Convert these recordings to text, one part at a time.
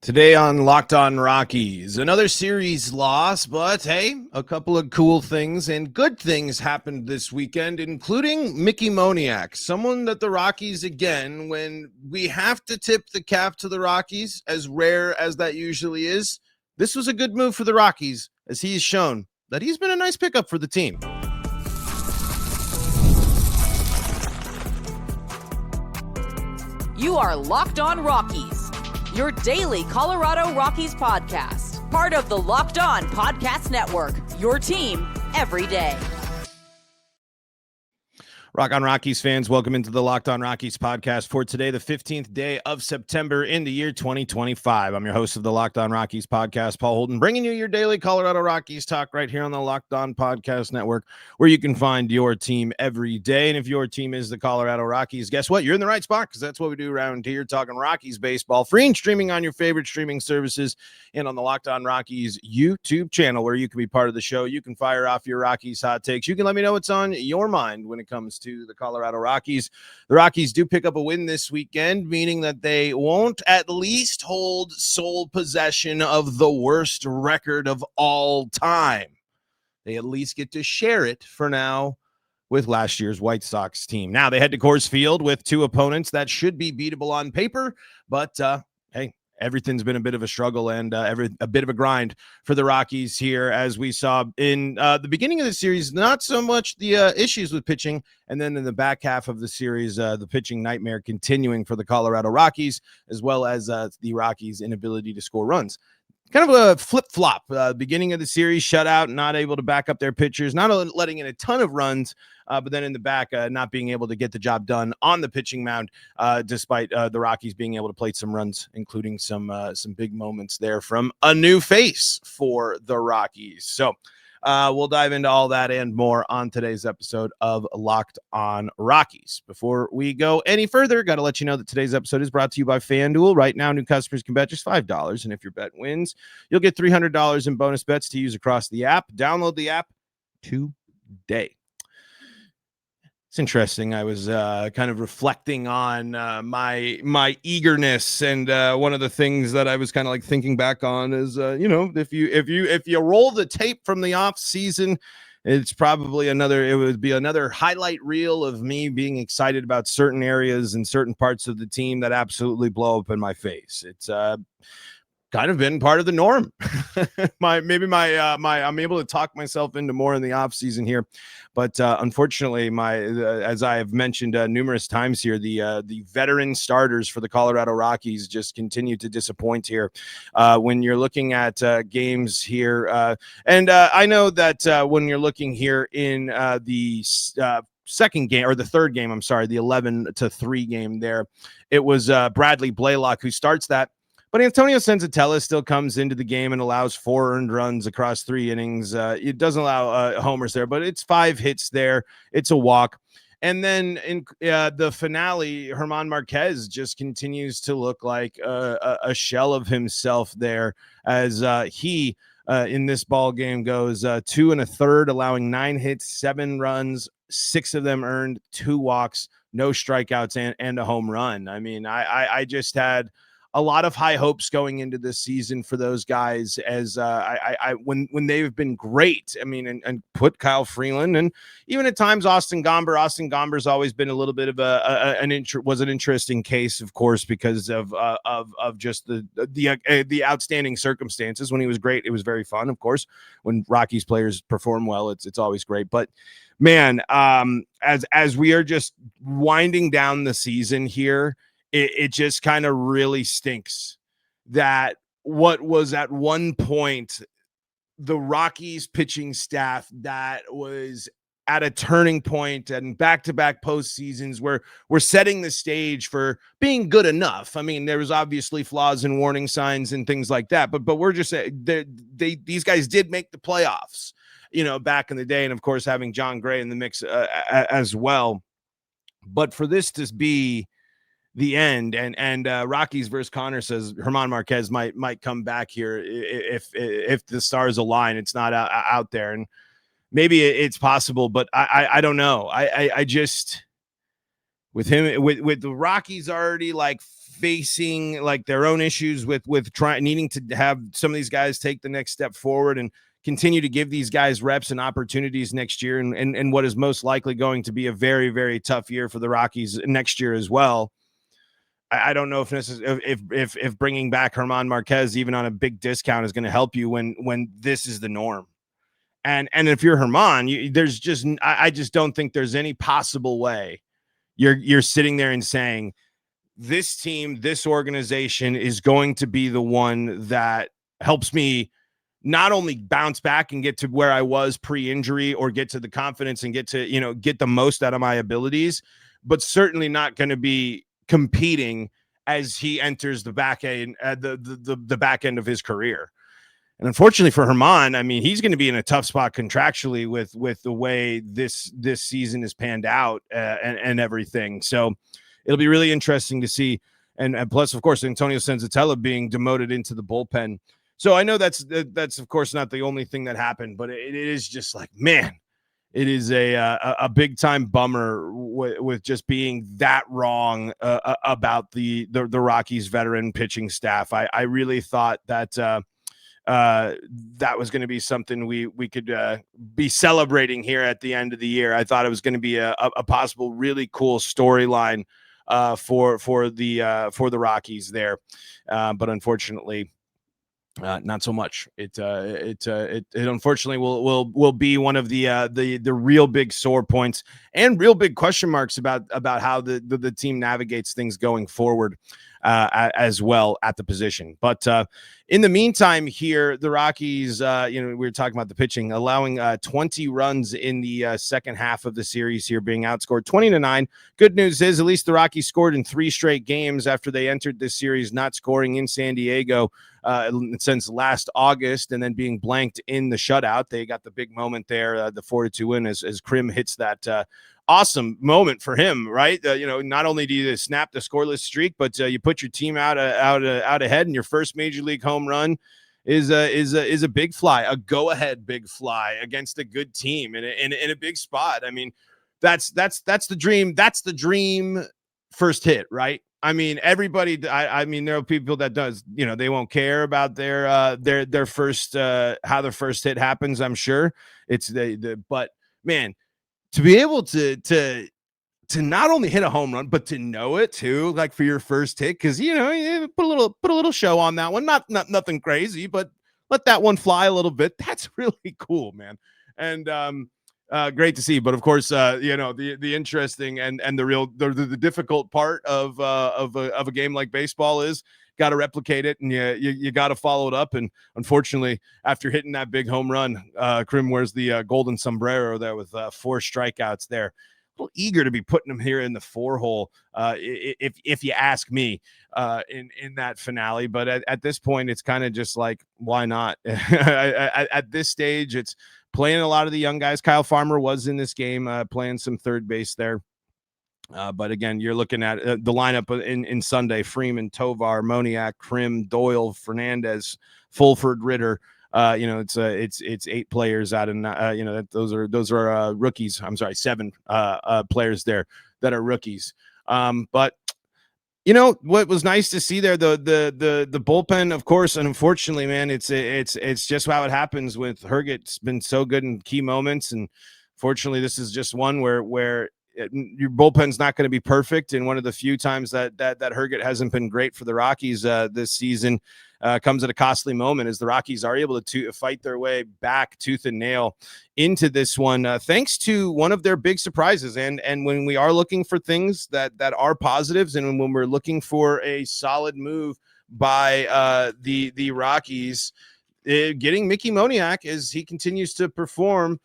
Today on Locked On Rockies, another series loss, but hey, a couple of cool things and good things happened this weekend, including Mickey Moniak, someone that the Rockies, again, when we have to tip the cap to the Rockies, as rare as that usually is, this was a good move for the Rockies, as he's shown that he's been a nice pickup for the team. You are Locked On Rockies, your daily Colorado Rockies podcast, part of the Locked On Podcast Network, your team every day. Rock On Rockies fans, welcome into the Locked On Rockies podcast for today, the 15th day of September in the year 2025. I'm your host of the Locked On Rockies podcast, Paul Holden, bringing you your daily Colorado Rockies talk right here on the Locked On Podcast Network, where you can find your team every day. And if your team is the Colorado Rockies, guess what? You're in the right spot, because that's what we do around here, talking Rockies baseball, free and streaming on your favorite streaming services and on the Locked On Rockies YouTube channel, where you can be part of the show. You can fire off your Rockies hot takes. You can let me know what's on your mind when it comes to the Colorado Rockies. The Rockies do pick up a win this weekend, meaning that they won't at least hold sole possession of the worst record of all time. They at least get to share it for now with last year's White Sox team. Now they head to Coors Field with two opponents that should be beatable on paper, but hey, everything's been a bit of a struggle and a bit of a grind for the Rockies here, as we saw in the beginning of the series. Not so much the issues with pitching, and then in the back half of the series, the pitching nightmare continuing for the Colorado Rockies, as well as the Rockies' inability to score runs. Kind of a flip-flop. Beginning of the series, shutout, not able to back up their pitchers, not letting in a ton of runs, but then in the back, not being able to get the job done on the pitching mound, despite the Rockies being able to plate some runs, including some big moments there from a new face for the Rockies. So we'll dive into all that and more on today's episode of Locked On Rockies. Before we go any further, got to let you know that today's episode is brought to you by FanDuel. Right now, new customers can bet just $5, and if your bet wins, you'll get $300 in bonus bets to use across the app. Download the app today. It's interesting. I was kind of reflecting on my eagerness, and one of the things that I was kind of like thinking back on is, if you roll the tape from the off season, it's probably it would be another highlight reel of me being excited about certain areas and certain parts of the team that absolutely blow up in my face. It's kind of been part of the norm. I'm able to talk myself into more in the off season here, but unfortunately, as I have mentioned numerous times here, the veteran starters for the Colorado Rockies just continue to disappoint here. When you're looking at games here, and I know that when you're looking here in the second game, or the third game, I'm sorry, the 11-3 game there, it was Bradley Blaylock who starts that. But Antonio Senzatella still comes into the game and allows 4 earned runs across 3 innings. It doesn't allow homers there, but it's 5 hits there. It's a walk. And then in the finale, German Marquez just continues to look like a shell of himself there, as he in this ball game goes 2 1/3, allowing 9 hits, 7 runs, 6 of them earned, 2 walks, no strikeouts, and a home run. I mean, I just had a lot of high hopes going into this season for those guys, as when they've been great. I mean, and put Kyle Freeland and even at times Austin Gomber. Austin Gomber's always been a little bit of an interesting case, of course, because of just the outstanding circumstances. When he was great, it was very fun. Of course, when Rockies players perform well, it's always great. But man, as we are just winding down the season here, it just kind of really stinks that what was at one point the Rockies pitching staff that was at a turning point and back-to-back postseasons where we're setting the stage for being good enough. I mean, there was obviously flaws and warning signs and things like that, but we're just these guys did make the playoffs, back in the day, and of course having John Gray in the mix as well. But for this to be the end, and Rockies versus Connor says German Marquez might come back here if the stars align. It's not out there, and maybe it's possible, but I don't know. I just, with him, with the Rockies already like facing like their own issues with needing to have some of these guys take the next step forward and continue to give these guys reps and opportunities next year, and what is most likely going to be a very, very tough year for the Rockies next year as well. I don't know if this is if bringing back German Marquez even on a big discount is going to help you when this is the norm. And if you're German, there's just I just don't think there's any possible way you're sitting there and saying this team, this organization is going to be the one that helps me not only bounce back and get to where I was pre-injury or get to the confidence and get to, get the most out of my abilities, but certainly not going to be competing as he enters the back end, the back end of his career. And unfortunately for German, I mean, he's going to be in a tough spot contractually with the way this season is panned out and everything. So it'll be really interesting to see. And plus, of course, Antonio Senzatella being demoted into the bullpen. So I know that's of course not the only thing that happened, but it is just like, man, it is a big time bummer with just being that wrong about the Rockies veteran pitching staff. I really thought that that was going to be something we could be celebrating here at the end of the year. I thought it was going to be a possible really cool storyline for the Rockies there, but unfortunately, not so much. It unfortunately will be one of the real big sore points and real big question marks about how the team navigates things going forward as well at the position. But in the meantime, here the Rockies, we were talking about the pitching, allowing 20 runs in the second half of the series here, being outscored 20-9. Good news is at least the Rockies scored in 3 straight games after they entered this series, not scoring in San Diego since last August, and then being blanked in the shutout. They got the big moment there, the 4-2 win as Crim hits that awesome moment for him, right? Not only do you snap the scoreless streak, but you put your team out ahead, and your first major league home run is a big fly, a go-ahead big fly against a good team in a big spot. I mean, that's the dream. That's the dream first hit, right? I mean, everybody. I mean, there are people that does, they won't care about their first how the first hit happens. I'm sure it's but man, to be able to not only hit a home run, but to know it too, like for your first hit, because you put a little show on that one. Not nothing crazy, but let that one fly a little bit. That's really cool, man. And great to see. But of course, the interesting and the difficult part of a game like baseball is got to replicate it, and you got to follow it up. And unfortunately, after hitting that big home run, Crim wears the golden sombrero there with 4 strikeouts there. A little eager to be putting him here in the 4-hole, if you ask me, in that finale. But at this point, it's kind of just like, why not? At this stage, it's playing a lot of the young guys. Kyle Farmer was in this game, playing some third base there. But again, you're looking at the lineup in Sunday: Freeman, Tovar, Moniak, Crim, Doyle, Fernandez, Fulford, Ritter. It's 8 players out of those are rookies. I'm sorry, 7 players there that are rookies. But what was nice to see there, the bullpen, of course, and unfortunately, man, it's just how it happens with Herget's been so good in key moments, and fortunately, this is just one where your bullpen's not going to be perfect. And one of the few times that Herget hasn't been great for the Rockies this season comes at a costly moment as the Rockies are able to fight their way back tooth and nail into this one, thanks to one of their big surprises. And when we are looking for things that are positives, and when we're looking for a solid move by the Rockies, getting Mickey Moniak as he continues to perform,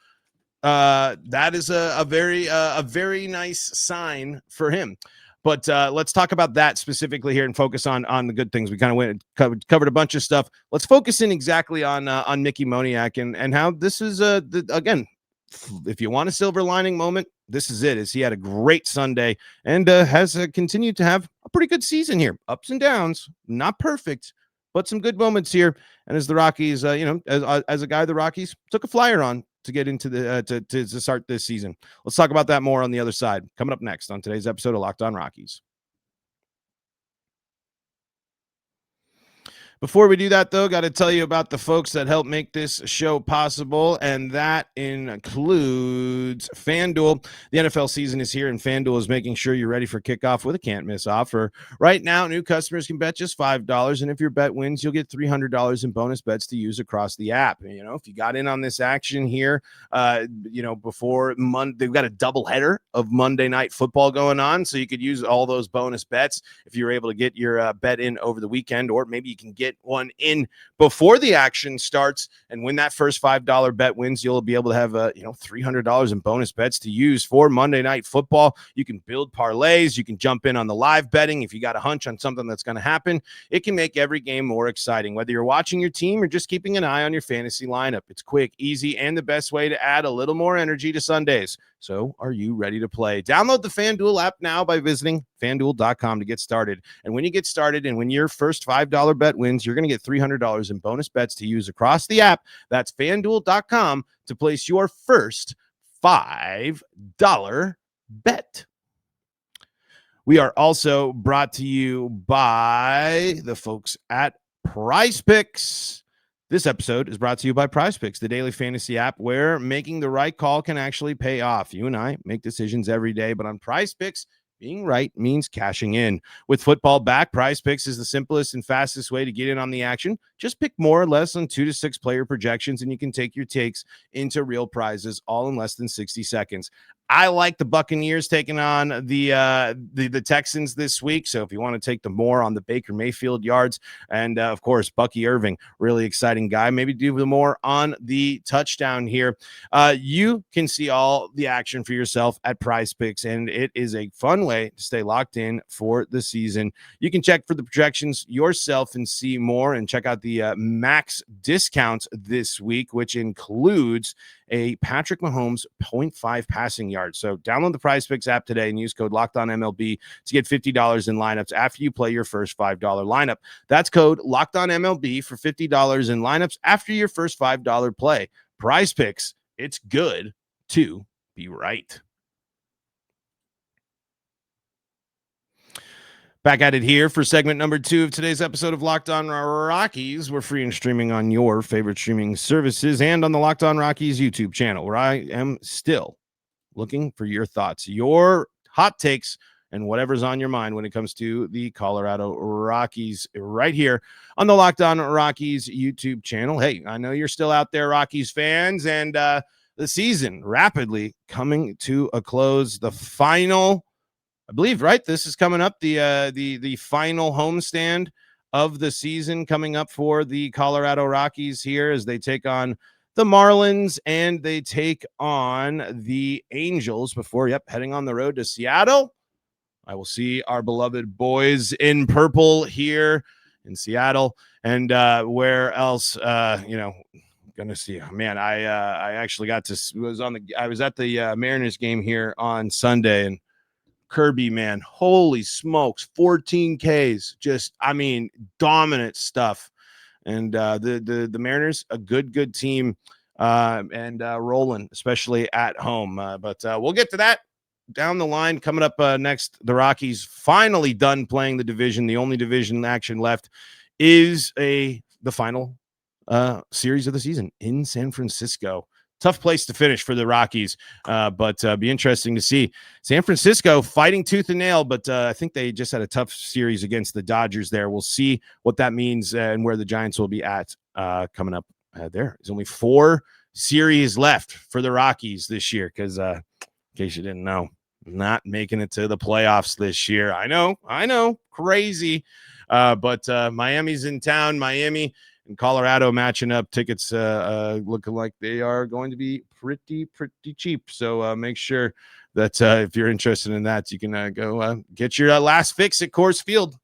that is a very nice sign for him. But let's talk about that specifically here and focus on the good things. We kind of covered a bunch of stuff. Let's focus in exactly on Mickey Moniak and how this is again, if you want a silver lining moment, this is it. As he had a great Sunday and has continued to have a pretty good season here. Ups and downs, not perfect, but some good moments here. And as the Rockies, as a guy the Rockies took a flyer on to get into the to start this season. Let's talk about that more on the other side. Coming up next on today's episode of Locked On Rockies. Before we do that, though, got to tell you about the folks that help make this show possible, and that includes FanDuel. The NFL season is here, and FanDuel is making sure you're ready for kickoff with a can't-miss offer. Right now, new customers can bet just $5, and if your bet wins, you'll get $300 in bonus bets to use across the app. You know, if you got in on this action here, before Monday, they've got a doubleheader of Monday Night Football going on, so you could use all those bonus bets if you're able to get your bet in over the weekend, or maybe you can get one in before the action starts. And when that first $5 bet wins, you'll be able to have $300 in bonus bets to use for Monday Night Football. You can build parlays. You can jump in on the live betting if you got a hunch on something that's going to happen. It can make every game more exciting, whether you're watching your team or just keeping an eye on your fantasy lineup. It's quick, easy, and the best way to add a little more energy to Sundays. So are you ready to play? Download the FanDuel app now by visiting FanDuel.com to get started. And when you get started and when your first $5 bet wins, you're going to get $300 in bonus bets to use across the app. That's FanDuel.com to place your first $5 bet. We are also brought to you by the folks at PrizePicks. This episode is brought to you by PrizePicks, the daily fantasy app where making the right call can actually pay off. You and I make decisions every day, but on PrizePicks, being right means cashing in. With football back, PrizePicks is the simplest and fastest way to get in on the action. Just pick more or less on 2 to 6 player projections, and you can take your takes into real prizes all in less than 60 seconds. I like the Buccaneers taking on the Texans this week. So if you want to take the more on the Baker Mayfield yards, and of course, Bucky Irving, really exciting guy, maybe do the more on the touchdown here. You can see all the action for yourself at PrizePicks, and it is a fun way to stay locked in for the season. You can check for the projections yourself and see more, and check out the max discounts this week, which includes a Patrick Mahomes 0.5 passing yards. So download the PrizePicks app today and use code LOCKEDONMLB to get $50 in lineups after you play your first $5 lineup. That's code LOCKEDONMLB for $50 in lineups after your first $5 play. PrizePicks, it's good to be right. Back at it here for segment number 2 of today's episode of Locked On Rockies. We're free and streaming on your favorite streaming services and on the Locked On Rockies YouTube channel, where I am still looking for your thoughts, your hot takes, and whatever's on your mind when it comes to the Colorado Rockies right here on the Locked On Rockies YouTube channel. Hey, I know you're still out there, Rockies fans, and the season rapidly coming to a close. The final, I believe, right? This is coming up, the final homestand of the season coming up for the Colorado Rockies here as they take on the Marlins and they take on the Angels before, heading on the road to Seattle. I will see our beloved boys in purple here in Seattle, and where else, gonna see. Man, I actually got to I was at the Mariners game here on Sunday, and Kirby, man, holy smokes, 14 Ks, just, dominant stuff. And the Mariners, a good team, and rolling, especially at home. But we'll get to that down the line. Coming up next, the Rockies finally done playing the division. The only division action left is the final series of the season in San Francisco. Tough place to finish for the Rockies, but be interesting to see. San Francisco fighting tooth and nail, but I think they just had a tough series against the Dodgers there. We'll see what that means and where the Giants will be at coming up there. There's only 4 series left for the Rockies this year because, in case you didn't know, not making it to the playoffs this year. I know, crazy, but Miami's in town. Miami and Colorado matching up, tickets looking like they are going to be pretty cheap. So make sure that if you're interested in that, you can go get your last fix at Coors Field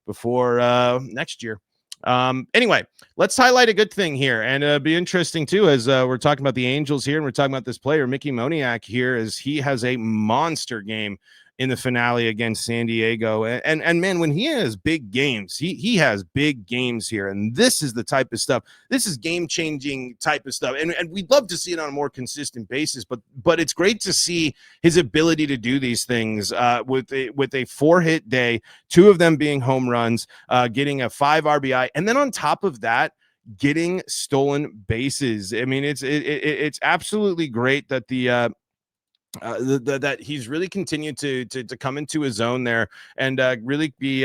before next year. Anyway, let's highlight a good thing here, and be interesting too as we're talking about the Angels here, and we're talking about this player, Mickey Moniak here, as he has a monster game in the finale against San Diego. And man, when he has big games, he has big games here. And this is the type of stuff. This is game-changing type of stuff. And we'd love to see it on a more consistent basis, but it's great to see his ability to do these things with a 4-hit day, 2 of them being home runs, getting a 5 RBI, and then on top of that, getting stolen bases. I mean, it's absolutely great that that he's really continued to come into his own there and really be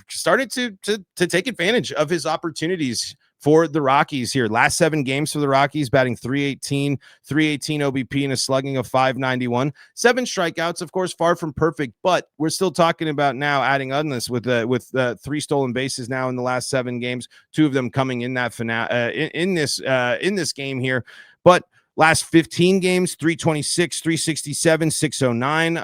started to take advantage of his opportunities for the Rockies here. Last 7 games for the Rockies, batting 318 OBP and a slugging of 591. 7 strikeouts, of course, far from perfect, but we're still talking about now adding on this with 3 stolen bases now in the last 7 games, 2 of them coming in that finale in this game here. But last 15 games, 326, 367, 609.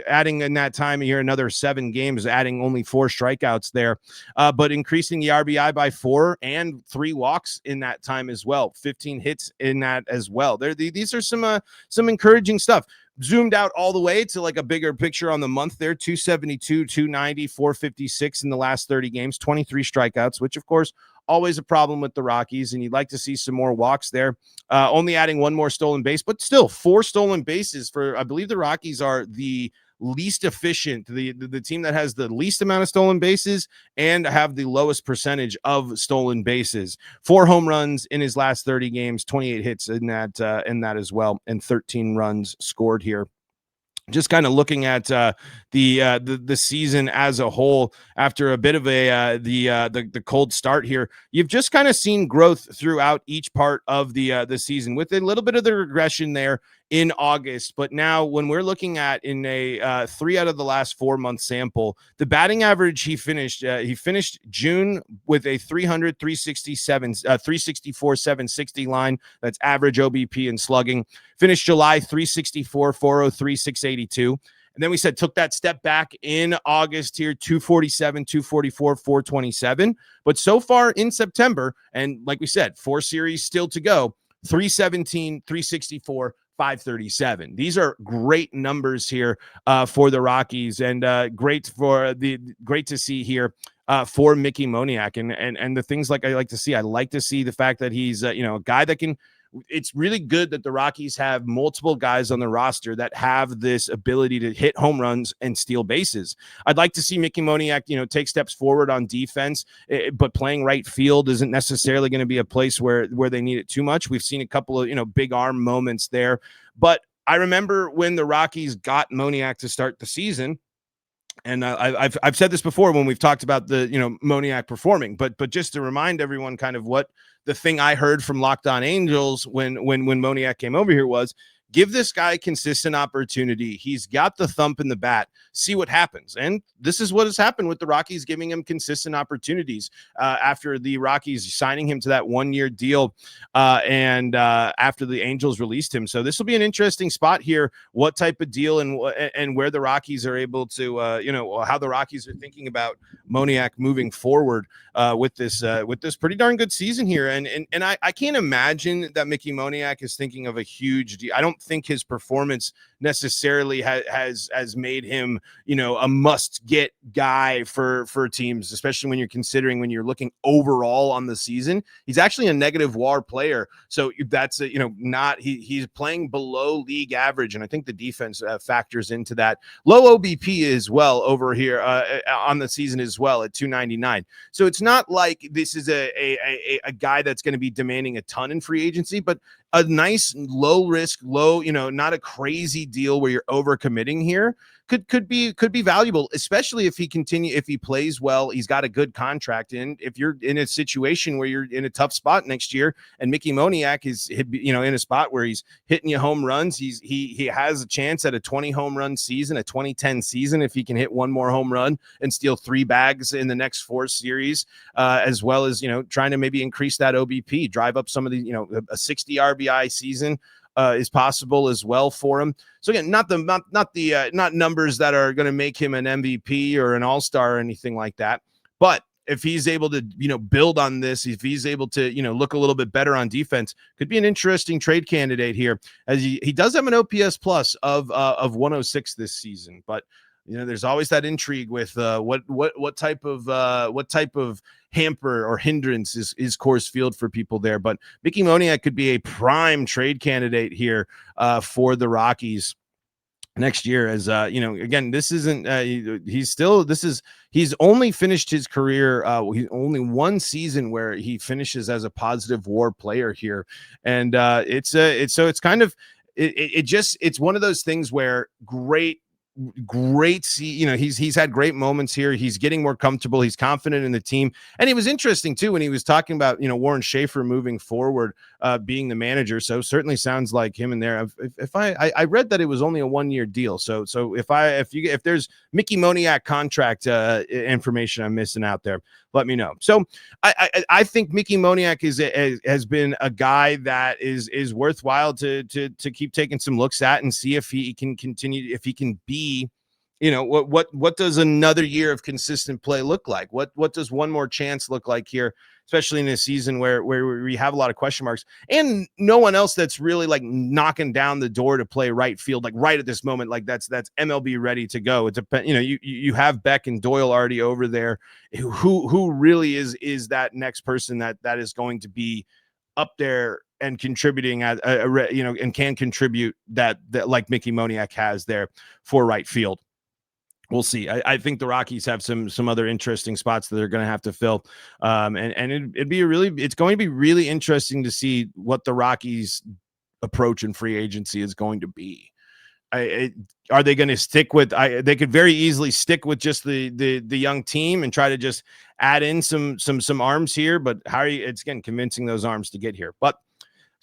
Adding in that time here another 7 games, adding only 4 strikeouts there, but increasing the RBI by 4 and 3 walks in that time as well. 15 hits in that as well. These are some encouraging stuff. Zoomed out all the way to like a bigger picture on the month there, 272, 290, 456 in the last 30 games, 23 strikeouts, which of course always a problem with the Rockies, and you'd like to see some more walks there. Only adding 1 more stolen base, but still 4 stolen bases for, I believe the Rockies are the least efficient, the team that has the least amount of stolen bases and have the lowest percentage of stolen bases. 4 home runs in his last 30 games, 28 hits in that as well, and 13 runs scored here. Just kind of looking at the season as a whole after a bit of the cold start here, you've just kind of seen growth throughout each part of the season, with a little bit of the regression there in August. But now when we're looking at in a 3 out of the last 4 month sample, the batting average he finished June with a 300, 367, 364, 760 line. That's average OBP and slugging. Finished July 364, 403, 682. And then we said took that step back in August here, 247, 244, 427. But so far in September, and like we said, 4 series still to go, 317, 364, 537. These are great numbers here for the Rockies, and great to see here for Mickey Moniak, and the things like I like to see. I like to see the fact that he's a guy that can. It's really good that the Rockies have multiple guys on the roster that have this ability to hit home runs and steal bases. I'd like to see Mickey Moniak, take steps forward on defense, but playing right field isn't necessarily going to be a place where they need it too much. We've seen a couple of, big arm moments there, but I remember when the Rockies got Moniak to start the season. And I've said this before when we've talked about the Moniak performing, but just to remind everyone kind of what the thing I heard from Locked On Angels when Moniak came over here was, give this guy consistent opportunity. He's got the thump in the bat. See what happens. And this is what has happened with the Rockies, giving him consistent opportunities after the Rockies signing him to that 1-year deal and after the Angels released him. So this will be an interesting spot here, what type of deal and where the Rockies are able to, how the Rockies are thinking about Moniak moving forward with this pretty darn good season here. And I can't imagine that Mickey Moniak is thinking of a huge deal. I don't think his performance necessarily has made him, a must get guy for teams, especially when you're looking overall on the season. He's actually a negative WAR player. So that's he's playing below league average. And I think the defense factors into that. Low OBP as well over here on the season as well at 299. So it's not like this is a guy that's going to be demanding a ton in free agency, but a nice low risk, not a crazy deal where you're overcommitting here could be valuable, especially if he plays well. He's got a good contract, and if you're in a situation where you're in a tough spot next year, and Mickey Moniak is in a spot where he's hitting you home runs, he has a chance at a 20 home run season, a 2010 season, if he can hit 1 more home run and steal 3 bags in the next 4 series, as well as trying to maybe increase that OBP, drive up some of the a 60 RBI season is possible as well for him. So again, not numbers that are going to make him an MVP or an all-star or anything like that, but if he's able to, build on this, if he's able to, look a little bit better on defense, could be an interesting trade candidate here, as he does have an OPS plus of 106 this season. But there's always that intrigue with what type of hamper or hindrance is Coors Field for people there. But Mickey Moniak could be a prime trade candidate here for the Rockies next year. As again, this isn't he's only finished his career, he's only one season where he finishes as a positive WAR player here, and it's one of those things where he's had great moments here. He's getting more comfortable. He's confident in the team. And it was interesting too when he was talking about Warren Schaefer moving forward, being the manager. So certainly sounds like him in there. If I read that it was only a 1-year deal. So if there's Mickey Moniak contract information I'm missing out there, let me know. So I think Mickey Moniak has been a guy that is worthwhile to keep taking some looks at and see if he can continue, if he can be, what does another year of consistent play look like? What does one more chance look like here, especially in a season where we have a lot of question marks and no one else that's really like knocking down the door to play right field, like right at this moment, like that's MLB ready to go. It depends, you have Beck and Doyle already over there. Who really is that next person that is going to be up there and contributing at and can contribute that like Mickey Moniak has there for right field. We'll see. I think the Rockies have some other interesting spots that they're going to have to fill. And it's going to be really interesting to see what the Rockies approach in free agency is going to be. Are they going to stick with, they could very easily stick with just the young team and try to just add in some arms here, but it's again, convincing those arms to get here. But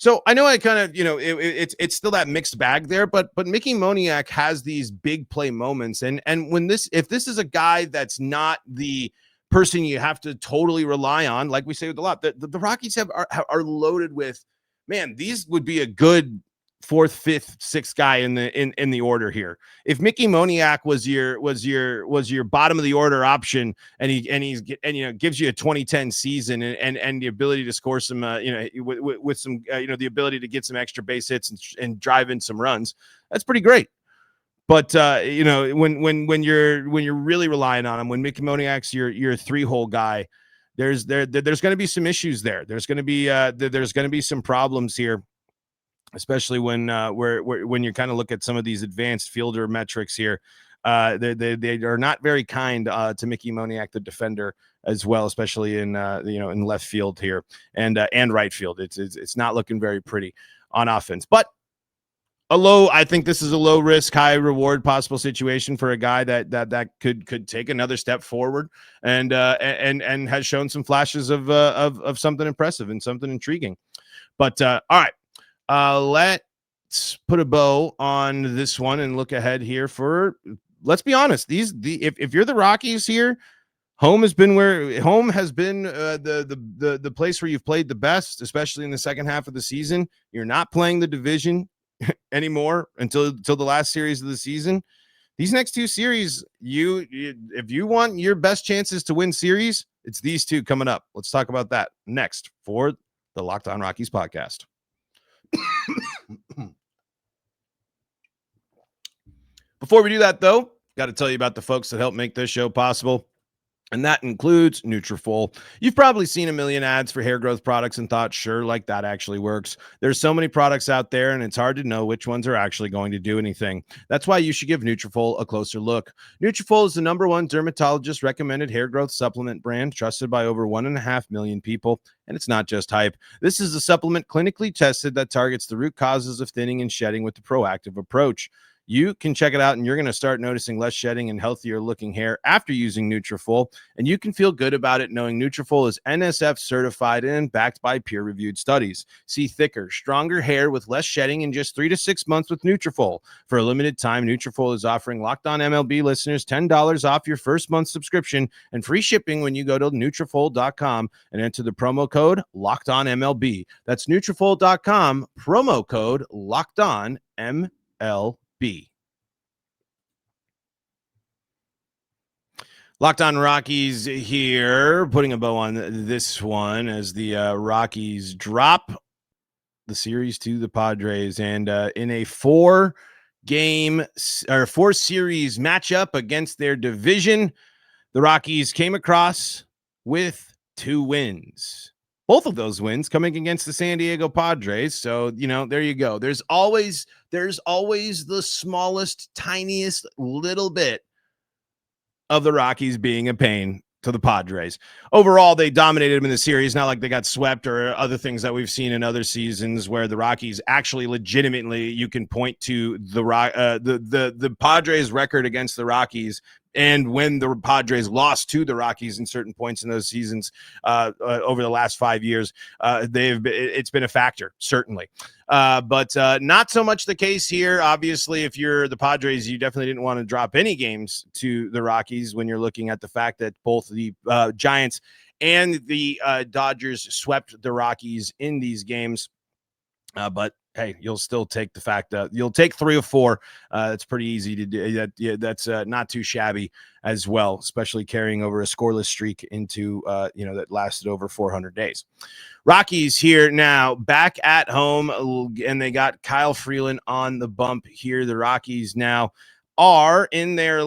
so I know I kind of, it's still that mixed bag there, but Mickey Moniak has these big play moments. And if this is a guy that's not the person you have to totally rely on, like we say with a lot, the Rockies are loaded with, man, these would be a good 4th, 5th, 6th guy in the order here. If Mickey Moniak was your bottom of the order option, and gives you a 2010 season and the ability to score some with some the ability to get some extra base hits and drive in some runs, that's pretty great. But when you're really relying on him, when Mickey Moniak's your 3-hole guy, there's going to be some issues there. There's going to be some problems here, especially when you kind of look at some of these advanced fielder metrics here. They are not very kind to Mickey Moniak, the defender, as well, especially in in left field here and right field. It's not looking very pretty on offense. But I think this is a low risk, high reward possible situation for a guy that could take another step forward and has shown some flashes of something impressive and something intriguing. But all right. Let's put a bow on this one and look ahead here let's be honest, if you're the Rockies here, home has been the place where you've played the best, especially in the second half of the season. You're not playing the division anymore until the last series of the season. These next 2 series, if you want your best chances to win series, it's these 2 coming up. Let's talk about that next for the Locked On Rockies podcast. Before we do that, though, got to tell you about the folks that help make this show possible. And that includes Nutrafol. You've probably seen a million ads for hair growth products and thought, sure, like that actually works. There's so many products out there, and it's hard to know which ones are actually going to do anything. That's why you should give Nutrafol a closer look. Nutrafol is the #1 dermatologist-recommended hair growth supplement brand, trusted by over 1.5 million people. And it's not just hype. This is a supplement clinically tested that targets the root causes of thinning and shedding with the proactive approach. You can check it out, and you're going to start noticing less shedding and healthier looking hair after using Nutrafol. And you can feel good about it knowing Nutrafol is NSF certified and backed by peer-reviewed studies. See thicker, stronger hair with less shedding in just 3 to 6 months with Nutrafol. For a limited time, Nutrafol is offering Locked On MLB listeners $10 off your first month subscription and free shipping when you go to Nutrafol.com and enter the promo code LOCKEDONMLB. That's Nutrafol.com, promo code LOCKEDONMLB. Locked on Rockies here, putting a bow on this one as the Rockies drop the series to the Padres, and in a four series matchup against their division, the Rockies came across with 2 wins. Both of those wins coming against the San Diego Padres. So, there you go. There's always the smallest, tiniest little bit of the Rockies being a pain to the Padres. Overall, they dominated them in the series. Not like they got swept or other things that we've seen in other seasons where the Rockies actually legitimately, you can point to the Padres record against the Rockies. And when the Padres lost to the Rockies in certain points in those seasons over the last 5 years, it's been a factor, certainly. But not so much the case here. Obviously, if you're the Padres, you definitely didn't want to drop any games to the Rockies when you're looking at the fact that both the Giants and the Dodgers swept the Rockies in these games. But hey, you'll still take the fact that you'll take 3 or 4. It's pretty easy to do. That's not too shabby as well, especially carrying over a scoreless streak into that lasted over 400 days. Rockies here now back at home, and they got Kyle Freeland on the bump here. The Rockies now are in their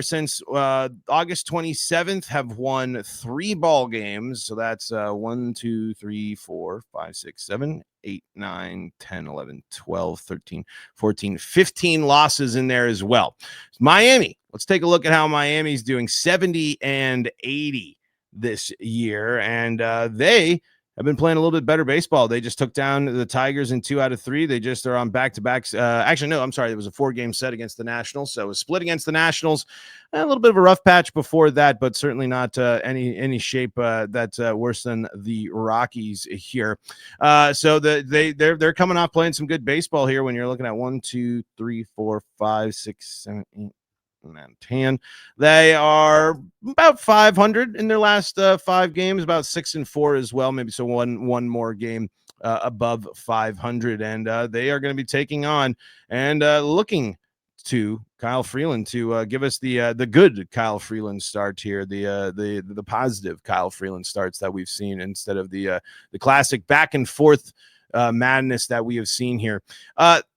since August 27th have won 3 ball games. So that's 1, 2, 3, 4, 5, 6, 7, 8, 9, 10, 11, 12, 13, 14, 15 losses in there as well. Miami, let's take a look at how Miami's doing. 70-80 this year, and they have been playing a little bit better baseball. They just took down the Tigers in 2 out of 3. They just are on back-to-backs. Actually, no, I'm sorry. It was a 4-game set against the Nationals. So it was split against the Nationals. A little bit of a rough patch before that, but certainly not any shape that's worse than the Rockies here. So they're coming off playing some good baseball here when you're looking at 1, 2, 3, 4, 5, 6, 7, 8, 9, 10. They are about 500 in their last 5 games, about 6-4 as well. Maybe so one more game above 500, and they are going to be taking on and looking to Kyle Freeland to give us the good Kyle Freeland start here, the positive Kyle Freeland starts that we've seen instead of the classic back and forth madness that we have seen here.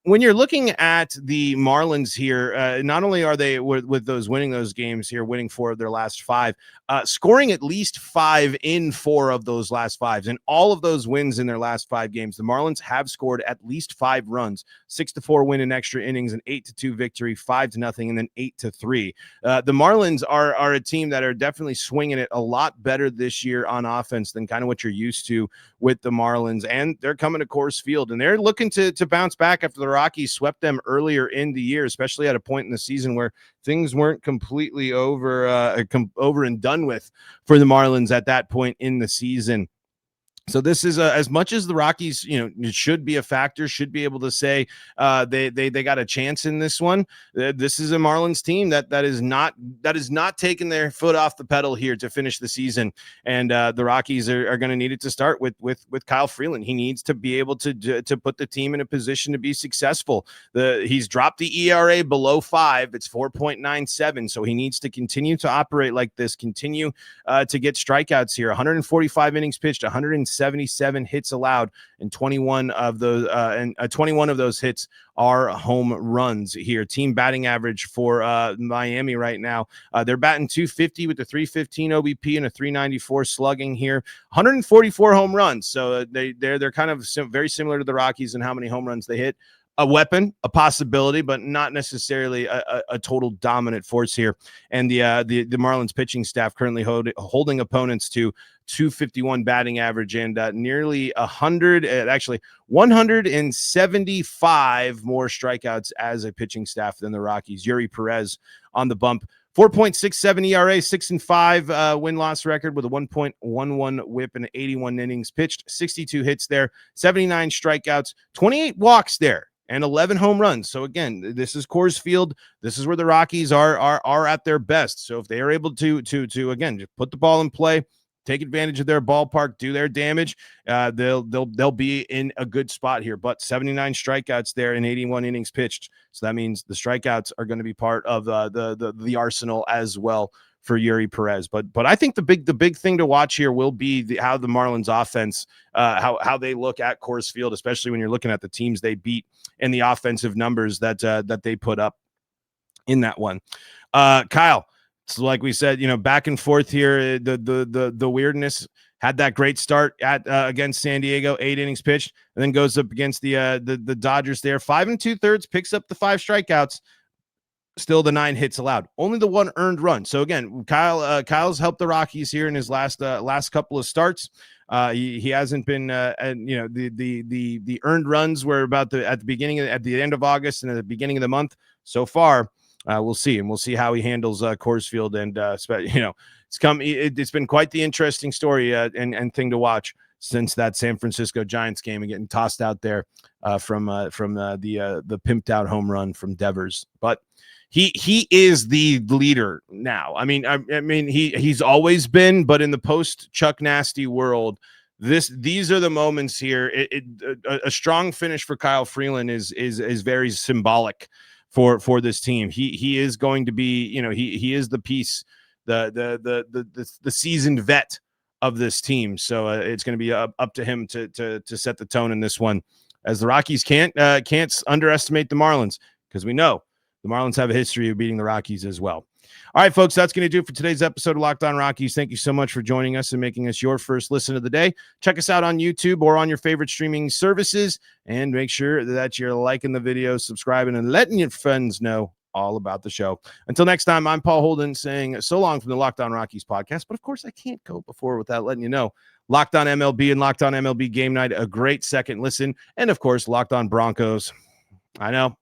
When you're looking at the Marlins here, not only are they with those winning those games here, winning 4 of their last 5, scoring at least 5 in 4 of those last 5s, and all of those wins in their last 5 games, the Marlins have scored at least 5 runs, 6-4 win in extra innings, an 8-2 victory, 5-0, and then 8-3. The Marlins are a team that are definitely swinging it a lot better this year on offense than kind of what you're used to with the Marlins, and they're coming to Coors Field, and they're looking to bounce back after the Rockies swept them earlier in the year, especially at a point in the season where things weren't completely over and done with for the Marlins at that point in the season. So this is as much as the Rockies, should be a factor, should be able to say they got a chance in this one. This is a Marlins team that is not taking their foot off the pedal here to finish the season, and the Rockies are going to need it to start with Kyle Freeland. He needs to be able to put the team in a position to be successful. He's dropped the ERA below 5; it's 4.97. So he needs to continue to operate like this, continue to get strikeouts here. 145 innings pitched, 177 hits allowed, and 21 of those hits are home runs here. Team batting average for Miami right now, they're batting .250 with a .315 OBP and a .394 slugging here. 144 home runs, so they're kind of very similar to the Rockies in how many home runs they hit. A weapon, a possibility, but not necessarily a total dominant force here. And the Marlins pitching staff currently holding opponents to .251 batting average and nearly 175 more strikeouts as a pitching staff than the Rockies. Yuri Perez on the bump. 4.67 ERA, 6-5 win-loss record with a 1.11 whip and 81 innings pitched, 62 hits there, 79 strikeouts, 28 walks there, and 11 home runs. So again, this is Coors Field. This is where the Rockies are at their best. So if they are able to again just put the ball in play, take advantage of their ballpark, do their damage, they'll be in a good spot here. But 79 strikeouts there and 81 innings pitched. So that means the strikeouts are going to be part of the arsenal as well Yuri Perez. But I think the big thing to watch here will be how the Marlins offense, how they look at Coors Field, especially when you're looking at the teams they beat and the offensive numbers that they put up in that one. Kyle, so like we said, back and forth here, the weirdness. Had that great start at against San Diego, 8 innings pitched, and then goes up against the Dodgers there. 5 2/3, picks up the 5 strikeouts. Still the 9 hits allowed. Only the 1 earned run. So again, Kyle's helped the Rockies here in his last couple of starts. He hasn't been, the earned runs were about at the end of August and at the beginning of the month. So far, we'll see, and we'll see how he handles Coors Field. And it's been quite the interesting story and thing to watch since that San Francisco Giants game and getting tossed out there from the pimped out home run from Devers. But he is the leader now. I mean, he's always been, but in the post Chuck Nasty world, these are the moments here. A strong finish for Kyle Freeland is very symbolic for this team. He is going to be, he is the piece, the seasoned vet of this team. So it's going to be up to him to set the tone in this one, as the Rockies can't underestimate the Marlins, because we know the Marlins have a history of beating the Rockies as well. All right, folks, that's going to do it for today's episode of Locked On Rockies. Thank you so much for joining us and making us your first listen of the day. Check us out on YouTube or on your favorite streaming services, and make sure that you're liking the video, subscribing, and letting your friends know all about the show. Until next time, I'm Paul Holden saying so long from the Locked On Rockies podcast. But of course, I can't go before without letting you know Locked On MLB and Locked On MLB Game Night, a great second listen. And of course, Locked On Broncos. I know.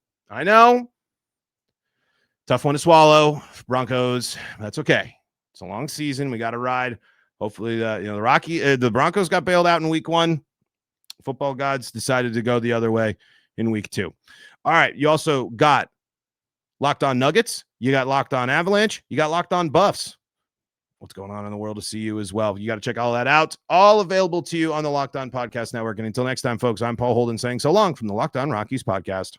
Tough one to swallow, Broncos. That's okay. It's a long season. We got to ride. Hopefully, the Broncos got bailed out in week 1. Football gods decided to go the other way in week 2. All right. You also got Locked On Nuggets. You got Locked On Avalanche. You got Locked On Buffs. What's going on in the world to see you as well. You got to check all that out. All available to you on the Locked On Podcast Network. And until next time, folks, I'm Paul Holden saying so long from the Locked On Rockies podcast.